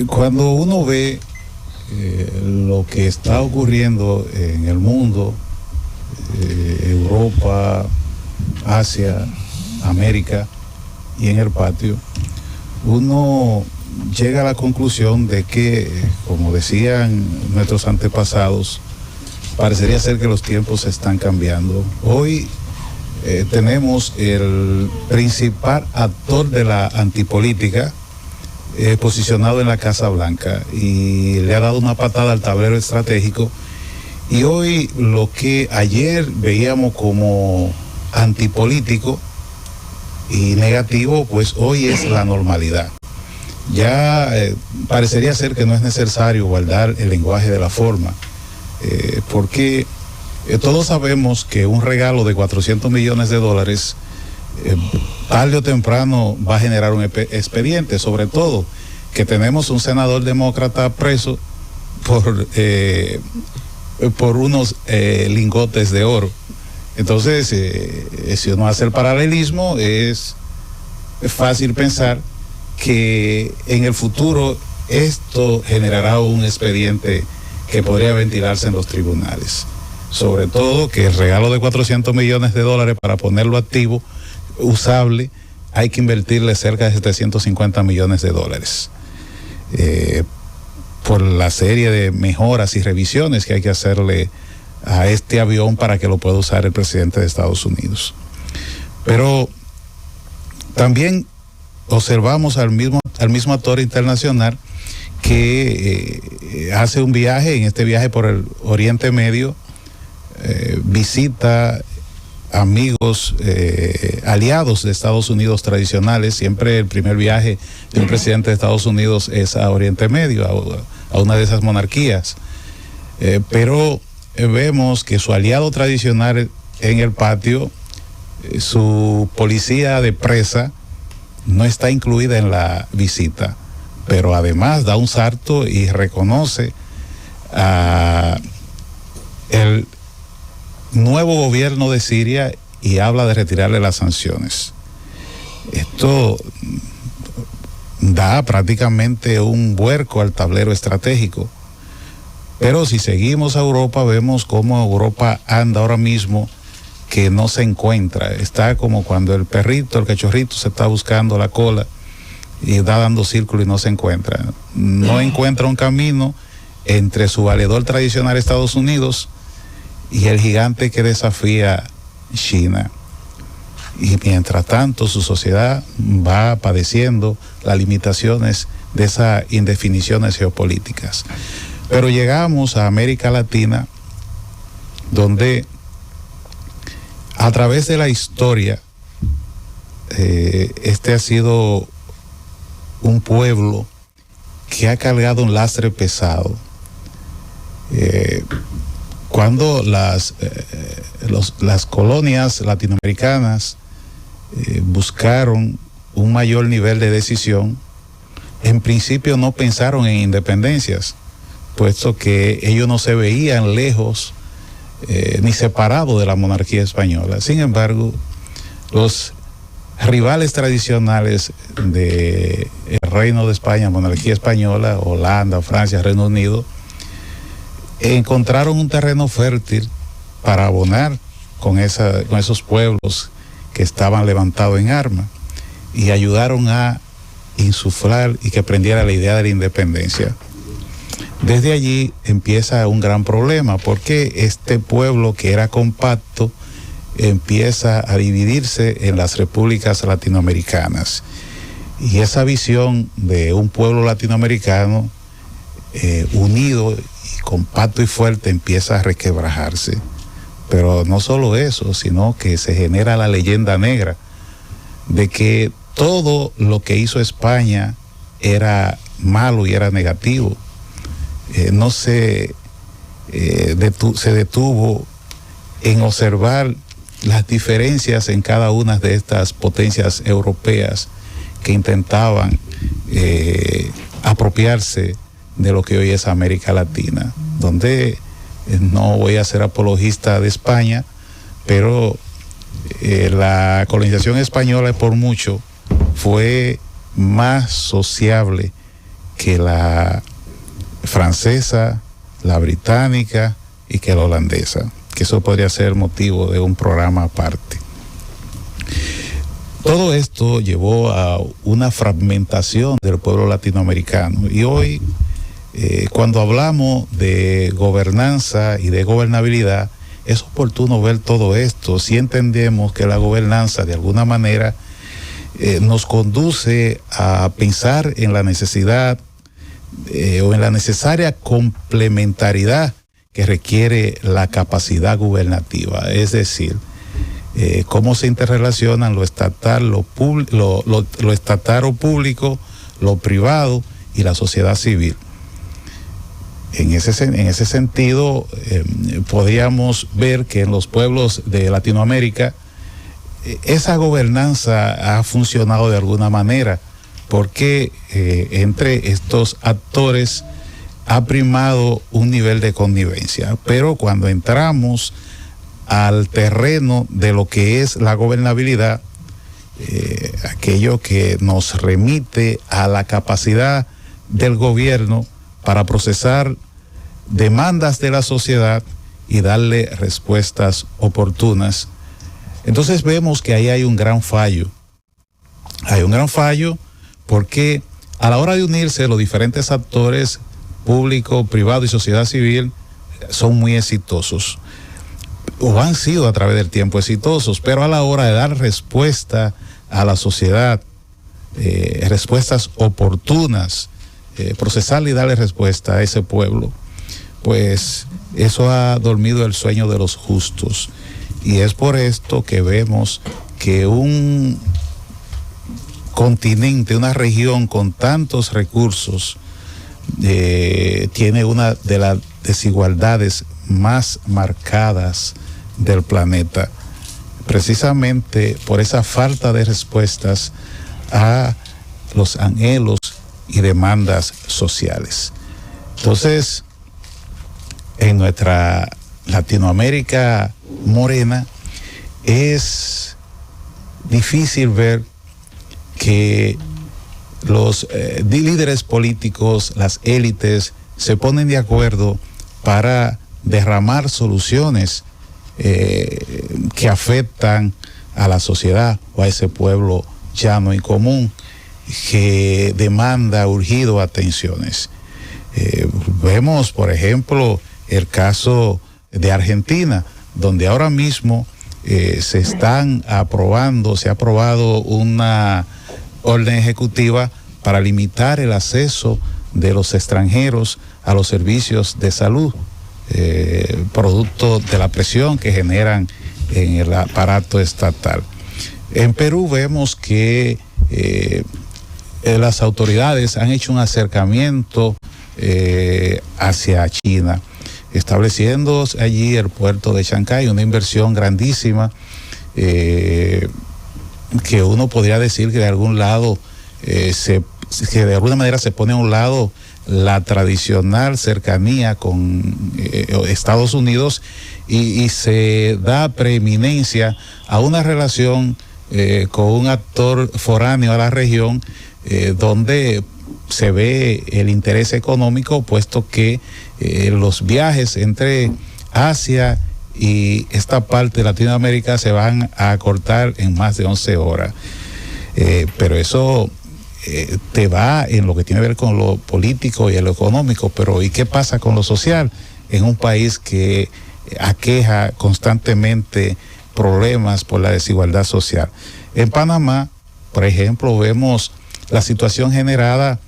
Cuando uno ve lo que está ocurriendo en el mundo, Europa, Asia, América y en el patio, uno llega a la conclusión de que, como decían nuestros antepasados, parecería ser que los tiempos están cambiando. Hoy tenemos el principal actor de la antipolítica posicionado en la Casa Blanca y le ha dado una patada al tablero estratégico, y hoy lo que ayer veíamos como antipolítico y negativo, pues hoy es la normalidad. Ya parecería ser que no es necesario guardar el lenguaje de la forma, porque todos sabemos que un regalo de $400 millones tarde o temprano va a generar un expediente, sobre todo que tenemos un senador demócrata preso por unos lingotes de oro. Entonces, si uno hace el paralelismo, es fácil pensar que en el futuro esto generará un expediente que podría ventilarse en los tribunales. Sobre todo que el regalo de $400 millones para ponerlo activo, usable, hay que invertirle cerca de $750 millones por la serie de mejoras y revisiones que hay que hacerle a este avión para que lo pueda usar el presidente de Estados Unidos. Pero también observamos al mismo actor internacional que hace un viaje, en este viaje por el Oriente Medio, visita amigos, aliados de Estados Unidos tradicionales. Siempre el primer viaje de un presidente de Estados Unidos es a Oriente Medio, a una de esas monarquías. Pero vemos que su aliado tradicional en el patio, su policía de presa, no está incluida en la visita, pero además da un salto y reconoce a el nuevo gobierno de Siria y habla de retirarle las sanciones. Esto da prácticamente un vuelco al tablero estratégico. Pero si seguimos a Europa, vemos cómo Europa anda ahora mismo, que no se encuentra. Está como cuando el cachorrito se está buscando la cola y está dando círculo y no se encuentra. No encuentra un camino entre su valedor tradicional Estados Unidos y el gigante que desafía China. Y mientras tanto su sociedad va padeciendo las limitaciones de esas indefiniciones geopolíticas. Pero llegamos a América Latina, donde a través de la historia este ha sido un pueblo que ha cargado un lastre pesado. Cuando las colonias latinoamericanas buscaron un mayor nivel de decisión, en principio no pensaron en independencias, puesto que ellos no se veían lejos ni separados de la monarquía española. Sin embargo, los rivales tradicionales del Reino de España, monarquía española, Holanda, Francia, Reino Unido, encontraron un terreno fértil para abonar con esos pueblos que estaban levantados en armas, y ayudaron a insuflar y que prendiera la idea de la independencia. Desde allí empieza un gran problema, porque este pueblo que era compacto empieza a dividirse en las repúblicas latinoamericanas, y esa visión de un pueblo latinoamericano unido y compacto y fuerte empieza a resquebrajarse. Pero no solo eso, sino que se genera la leyenda negra de que todo lo que hizo España era malo y era negativo. No se detuvo en observar las diferencias en cada una de estas potencias europeas que intentaban apropiarse de lo que hoy es América Latina, donde no voy a ser apologista de España, pero la colonización española por mucho fue más sociable que la francesa, la británica y que la holandesa, que eso podría ser motivo de un programa aparte. Todo esto llevó a una fragmentación del pueblo latinoamericano y hoy, cuando hablamos de gobernanza y de gobernabilidad, es oportuno ver todo esto si entendemos que la gobernanza de alguna manera nos conduce a pensar en la necesidad o en la necesaria complementariedad que requiere la capacidad gubernativa, es decir, cómo se interrelacionan lo estatal, lo estatal o público, lo privado y la sociedad civil. En ese sentido, podríamos ver que en los pueblos de Latinoamérica esa gobernanza ha funcionado de alguna manera, porque entre estos actores ha primado un nivel de connivencia. Pero cuando entramos al terreno de lo que es la gobernabilidad, aquello que nos remite a la capacidad del gobierno para procesar demandas de la sociedad y darle respuestas oportunas, entonces vemos que ahí hay un gran fallo. Hay un gran fallo porque a la hora de unirse los diferentes actores público, privado y sociedad civil son muy exitosos, o han sido a través del tiempo exitosos, pero a la hora de dar respuesta a la sociedad, respuestas oportunas, procesarle y darle respuesta a ese pueblo, pues eso ha dormido el sueño de los justos. Y es por esto que vemos que un continente, una región con tantos recursos, tiene una de las desigualdades más marcadas del planeta, precisamente por esa falta de respuestas a los anhelos y demandas sociales. Entonces, en nuestra Latinoamérica morena es difícil ver que los líderes políticos, las élites, se ponen de acuerdo para derramar soluciones que afectan a la sociedad o a ese pueblo llano y común que demanda urgido atenciones. Vemos, por ejemplo, el caso de Argentina, donde ahora mismo se ha aprobado una orden ejecutiva para limitar el acceso de los extranjeros a los servicios de salud, producto de la presión que generan en el aparato estatal. En Perú vemos que las autoridades han hecho un acercamiento hacia China, estableciendo allí el puerto de Chancay, una inversión grandísima, que uno podría decir que de algún lado que de alguna manera se pone a un lado la tradicional cercanía con Estados Unidos y se da preeminencia a una relación con un actor foráneo a la región, donde se ve el interés económico, puesto que los viajes entre Asia y esta parte de Latinoamérica se van a acortar en más de 11 horas. Pero eso te va en lo que tiene que ver con lo político y lo económico, pero ¿y qué pasa con lo social? En un país que aqueja constantemente problemas por la desigualdad social. En Panamá, por ejemplo, vemos la situación generada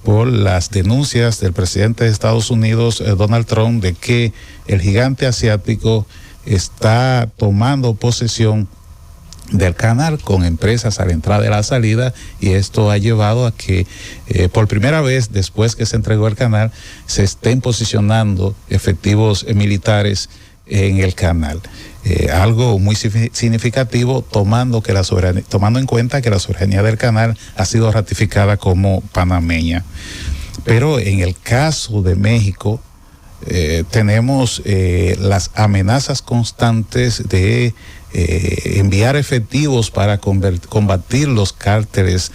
por las denuncias del presidente de Estados Unidos, Donald Trump, de que el gigante asiático está tomando posesión del canal con empresas a la entrada y a la salida, y esto ha llevado a que por primera vez después que se entregó el canal se estén posicionando efectivos militares en el canal. Algo muy significativo, tomando en cuenta que la soberanía del canal ha sido ratificada como panameña. Pero en el caso de México, tenemos las amenazas constantes de enviar efectivos para combatir los cárteles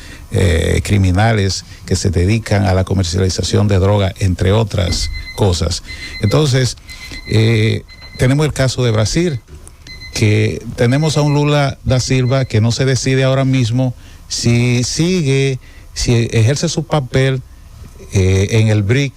criminales que se dedican a la comercialización de droga, entre otras cosas. Entonces, tenemos el caso de Brasil, que tenemos a un Lula da Silva que no se decide ahora mismo si ejerce su papel en el BRIC,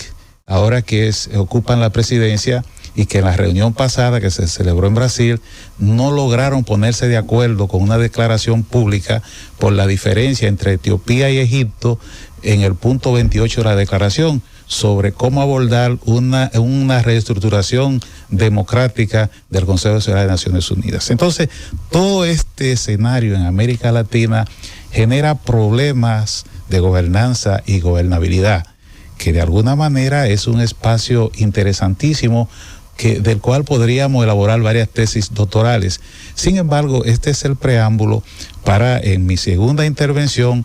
ahora que ocupan la presidencia, y que en la reunión pasada que se celebró en Brasil no lograron ponerse de acuerdo con una declaración pública por la diferencia entre Etiopía y Egipto en el punto 28 de la declaración sobre cómo abordar una reestructuración democrática del Consejo de Seguridad de Naciones Unidas. Entonces, todo este escenario en América Latina genera problemas de gobernanza y gobernabilidad, que de alguna manera es un espacio interesantísimo del cual podríamos elaborar varias tesis doctorales. Sin embargo, este es el preámbulo para, en mi segunda intervención,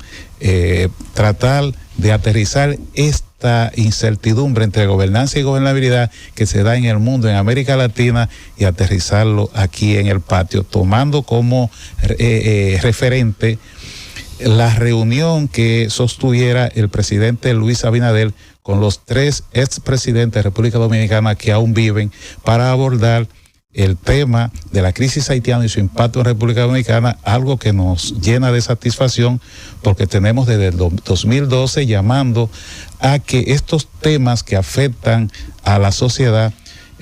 tratar de aterrizar esta incertidumbre entre gobernanza y gobernabilidad que se da en el mundo, en América Latina, y aterrizarlo aquí en el patio, tomando como referente la reunión que sostuviera el presidente Luis Abinader con los 3 expresidentes de República Dominicana que aún viven, para abordar el tema de la crisis haitiana y su impacto en República Dominicana, algo que nos llena de satisfacción, porque tenemos desde el 2012 llamando a que estos temas que afectan a la sociedad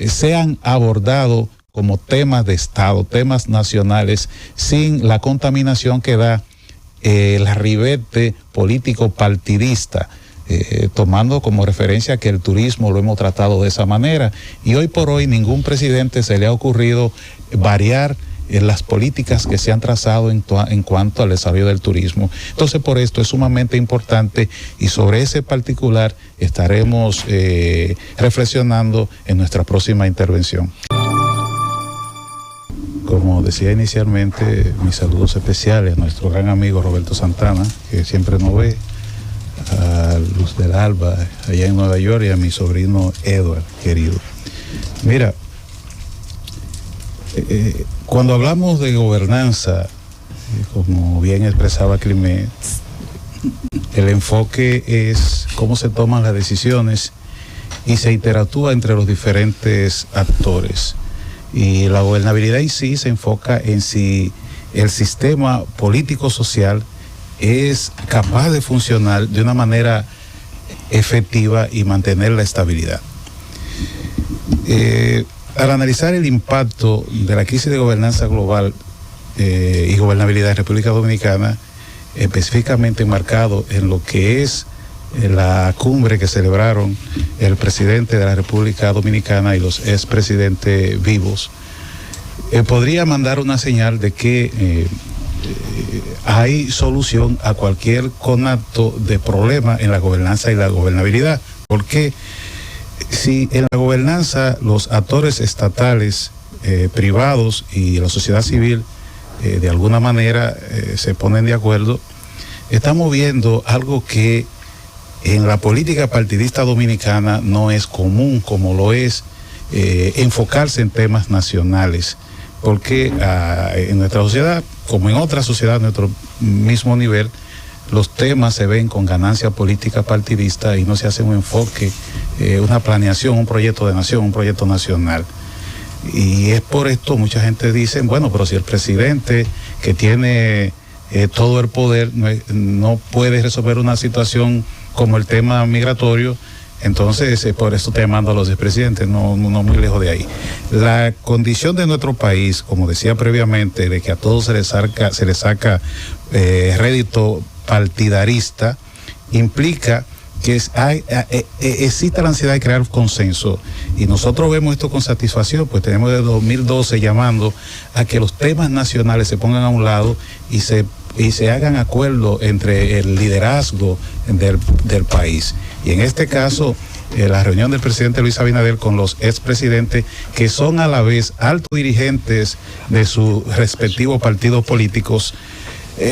sean abordados como temas de Estado, temas nacionales, sin la contaminación que da el ribete político partidista, tomando como referencia que el turismo lo hemos tratado de esa manera, y hoy por hoy ningún presidente se le ha ocurrido variar las políticas que se han trazado en cuanto al desarrollo del turismo. Entonces, por esto es sumamente importante, y sobre ese particular estaremos reflexionando en nuestra próxima intervención. Como decía inicialmente, mis saludos especiales a nuestro gran amigo Roberto Santana, que siempre nos ve, a Luz del Alba allá en Nueva York, y a mi sobrino Edward, querido. Mira, cuando hablamos de gobernanza, como bien expresaba Climé, el enfoque es cómo se toman las decisiones y se interactúa entre los diferentes actores. Y la gobernabilidad en sí se enfoca en si el sistema político-social es capaz de funcionar de una manera efectiva y mantener la estabilidad. Al analizar el impacto de la crisis de gobernanza global y gobernabilidad en República Dominicana, específicamente enmarcado en lo que es la cumbre que celebraron el presidente de la República Dominicana y los expresidentes vivos, podría mandar una señal de que hay solución a cualquier conato de problema en la gobernanza y la gobernabilidad. Porque si en la gobernanza los actores estatales, privados y la sociedad civil de alguna manera se ponen de acuerdo, estamos viendo algo que en la política partidista dominicana no es común, como lo es enfocarse en temas nacionales, porque en nuestra sociedad, como en otras sociedades de nuestro mismo nivel, los temas se ven con ganancia política partidista y no se hace un enfoque, una planeación, un proyecto de nación, un proyecto nacional. Y es por esto mucha gente dice, bueno, pero si el presidente que tiene todo el poder no puede resolver una situación como el tema migratorio, entonces por eso te mando a los expresidentes, no muy lejos de ahí. La condición de nuestro país, como decía previamente, de que a todos se les saca rédito partidarista, implica que existe la ansiedad de crear consenso, y nosotros vemos esto con satisfacción, pues tenemos desde 2012 llamando a que los temas nacionales se pongan a un lado y se hagan acuerdos entre el liderazgo del país. Y en este caso, la reunión del presidente Luis Abinader con los expresidentes, que son a la vez altos dirigentes de sus respectivos partidos políticos,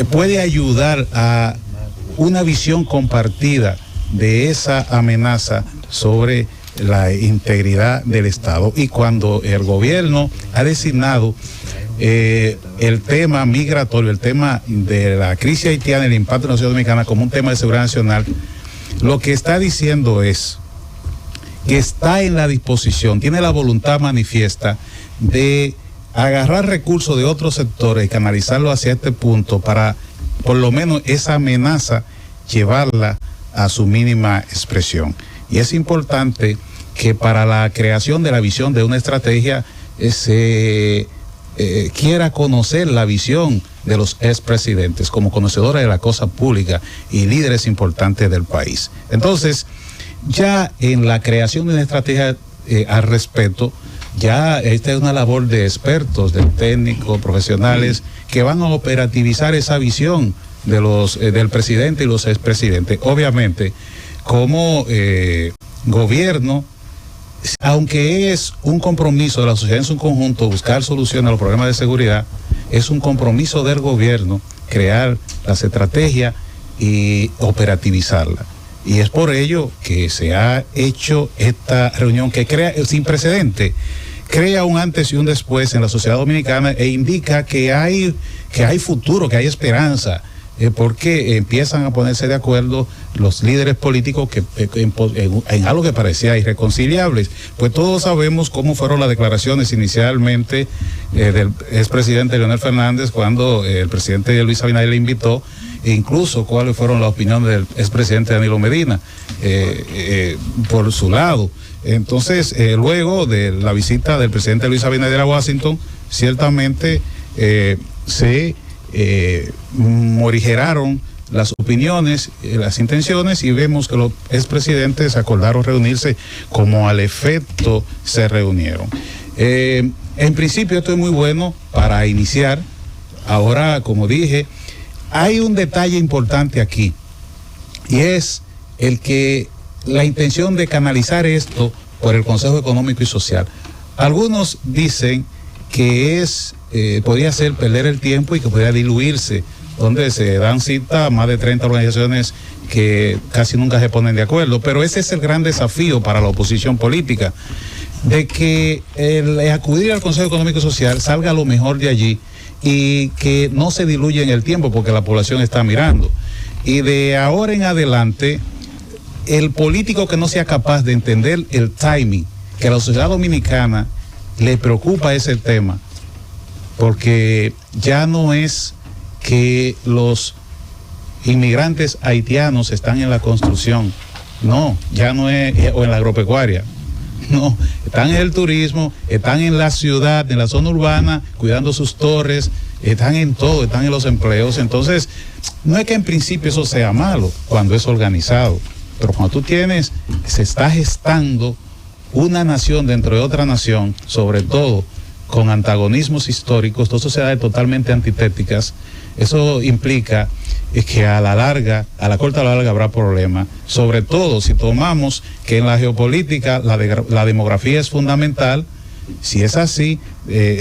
puede ayudar a una visión compartida de esa amenaza sobre la integridad del Estado. Y cuando el gobierno ha designado el tema migratorio, el tema de la crisis haitiana, el impacto en la sociedad dominicana como un tema de seguridad nacional, lo que está diciendo es que está en la disposición, tiene la voluntad manifiesta de agarrar recursos de otros sectores y canalizarlo hacia este punto para, por lo menos, esa amenaza llevarla a su mínima expresión. Y es importante que para la creación de la visión de una estrategia se quiera conocer la visión de los expresidentes como conocedores de la cosa pública y líderes importantes del país. Entonces, ya en la creación de una estrategia al respecto, ya esta es una labor de expertos, de técnicos, profesionales, que van a operativizar esa visión de del presidente y los expresidentes. Obviamente, como gobierno, aunque es un compromiso de la sociedad en su conjunto buscar soluciones a los problemas de seguridad, es un compromiso del gobierno crear las estrategias y operativizarla. Y es por ello que se ha hecho esta reunión que crea, sin precedente, crea un antes y un después en la sociedad dominicana e indica que hay futuro, que hay esperanza, porque empiezan a ponerse de acuerdo los líderes políticos que en algo que parecía irreconciliables. Pues todos sabemos cómo fueron las declaraciones inicialmente del expresidente Leonel Fernández cuando el presidente Luis Abinader le invitó, e incluso cuáles fueron las opiniones del expresidente Danilo Medina por su lado. Entonces, luego de la visita del presidente Luis Abinader a Washington, ciertamente se morigeraron las opiniones, las intenciones, y vemos que los expresidentes acordaron reunirse como al efecto se reunieron. En principio esto es muy bueno para iniciar. Ahora, como dije, hay un detalle importante aquí, y es el que la intención de canalizar esto por el Consejo Económico y Social. Algunos dicen que podría ser perder el tiempo y que podría diluirse, donde se dan cita a más de 30 organizaciones que casi nunca se ponen de acuerdo. Pero ese es el gran desafío para la oposición política, de que el acudir al Consejo Económico y Social salga lo mejor de allí y que no se diluya en el tiempo porque la población está mirando. Y de ahora en adelante, el político que no sea capaz de entender el timing, que a la sociedad dominicana le preocupa ese tema, porque ya no es que los inmigrantes haitianos están en la construcción, no, ya no es, o en la agropecuaria, no, están en el turismo, están en la ciudad, en la zona urbana, cuidando sus torres, están en todo, están en los empleos. Entonces, no es que en principio eso sea malo cuando es organizado, pero cuando tú se está gestando una nación dentro de otra nación, sobre todo con antagonismos históricos, dos sociedades totalmente antitéticas, eso implica que a la corta o a la larga habrá problemas, sobre todo si tomamos que en la geopolítica la demografía es fundamental. Si es así,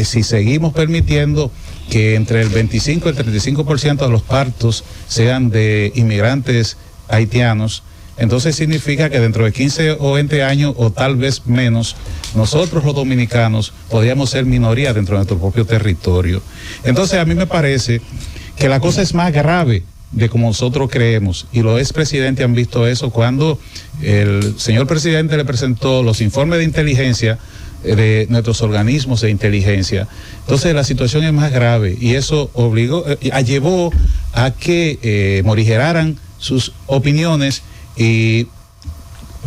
si seguimos permitiendo que entre el 25 y el 35% de los partos sean de inmigrantes haitianos, entonces significa que dentro de 15 o 20 años, o tal vez menos, nosotros los dominicanos podríamos ser minoría dentro de nuestro propio territorio. Entonces a mí me parece que la cosa es más grave de como nosotros creemos, y los expresidentes han visto eso cuando el señor presidente le presentó los informes de inteligencia de nuestros organismos de inteligencia. Entonces la situación es más grave, y eso llevó a que morigeraran sus opiniones y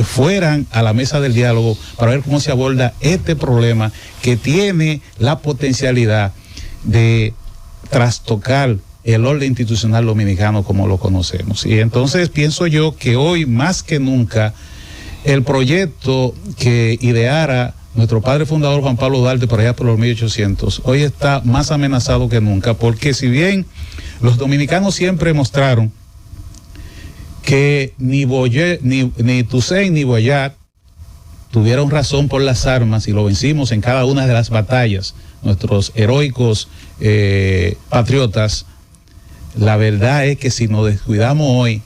fueran a la mesa del diálogo para ver cómo se aborda este problema que tiene la potencialidad de trastocar el orden institucional dominicano como lo conocemos. Y entonces pienso yo que hoy más que nunca el proyecto que ideara nuestro padre fundador Juan Pablo Duarte por allá por los 1800, hoy está más amenazado que nunca, porque si bien los dominicanos siempre mostraron que ni Toussaint ni Boyard tuvieron razón por las armas y lo vencimos en cada una de las batallas, nuestros heroicos patriotas, la verdad es que si nos descuidamos hoy,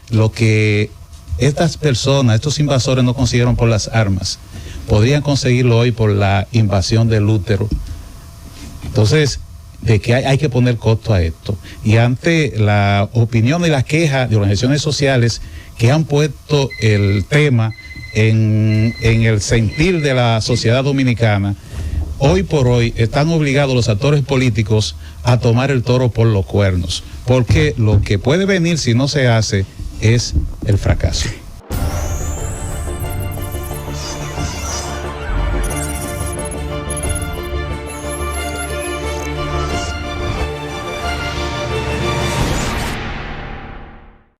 lo que estas personas, estos invasores no consiguieron por las armas, podrían conseguirlo hoy por la invasión del útero. Entonces, de que hay que poner costo a esto. Y ante la opinión y la queja de organizaciones sociales que han puesto el tema en el sentir de la sociedad dominicana, hoy por hoy están obligados los actores políticos a tomar el toro por los cuernos, porque lo que puede venir si no se hace es el fracaso.